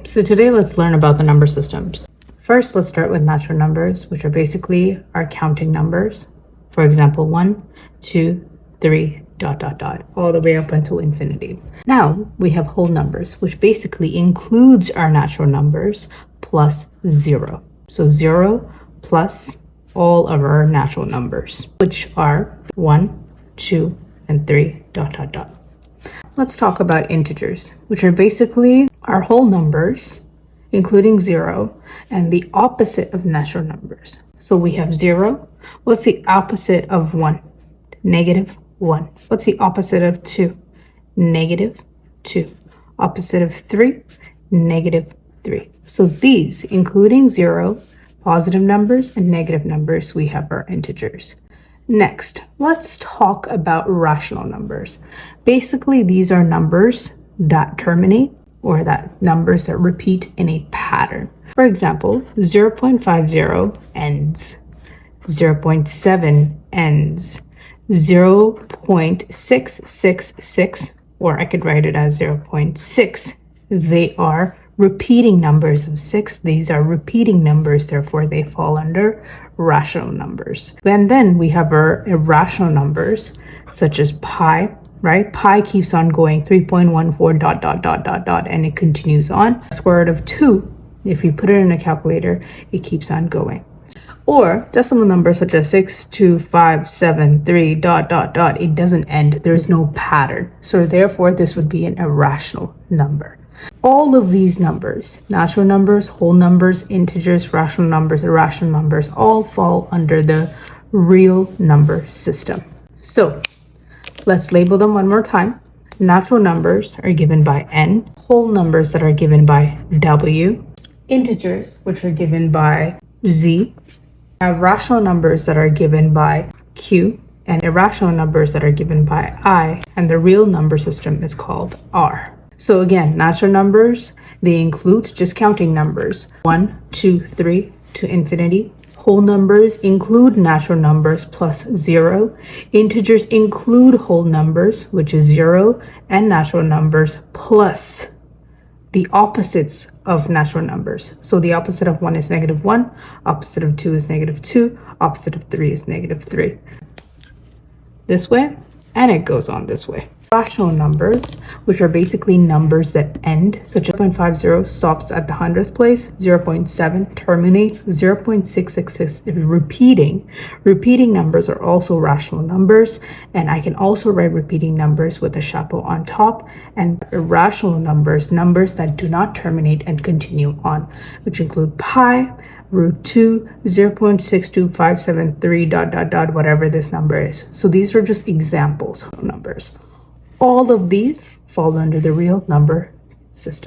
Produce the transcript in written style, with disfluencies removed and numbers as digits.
So today let's learn about the number systems. First, let's start with natural numbers, which are basically our counting numbers. For example, 1, 2, 3, ... all the way up until infinity. Now we have whole numbers, which basically includes our natural numbers plus 0. So 0 plus all of our natural numbers, which are 1, 2, and 3, ... Let's talk about integers, which are basically our whole numbers, including 0, and the opposite of natural numbers. So we have 0. What's the opposite of 1? Negative 1. What's the opposite of 2? Negative 2. Opposite of 3? Negative 3. So these, including 0, positive numbers, and negative numbers, we have our integers. Next, let's talk about rational numbers. Basically, these are numbers that terminate, or that numbers that repeat in a pattern. For example, 0.50 ends, 0.7 ends, 0.666, or I could write it as 0.6. They are repeating numbers of 6. These are repeating numbers, therefore they fall under rational numbers. And then we have our irrational numbers, such as pi, right? Pi keeps on going, 3.14 ... and it continues on. Square root of 2, if you put it in a calculator, it keeps on going. Or decimal numbers such as 62573 ... it doesn't end. There's no pattern. So therefore this would be an irrational number. All of these numbers, natural numbers, whole numbers, integers, rational numbers, irrational numbers, all fall under the real number system. So let's label them one more time. Natural numbers are given by n, whole numbers that are given by w, integers which are given by z, rational numbers that are given by q, and irrational numbers that are given by I, and the real number system is called R. So again, natural numbers, they include just counting numbers, 1, 2, 3 to infinity. Whole numbers include natural numbers plus 0. Integers include whole numbers, which is 0, and natural numbers plus the opposites of natural numbers. So the opposite of 1 is negative 1, opposite of 2 is negative 2, opposite of 3 is negative 3. This way, and it goes on this way. Rational numbers, which are basically numbers that end, such as 0.50 stops at the 100th place, 0.7 terminates, 0.666 is repeating. Repeating numbers are also rational numbers, and I can also write repeating numbers with a chapeau on top. And irrational numbers, numbers that do not terminate and continue on, which include pi, root 2, 0.62573 ... whatever this number is. So these are just examples of numbers. All of these fall under the real number system.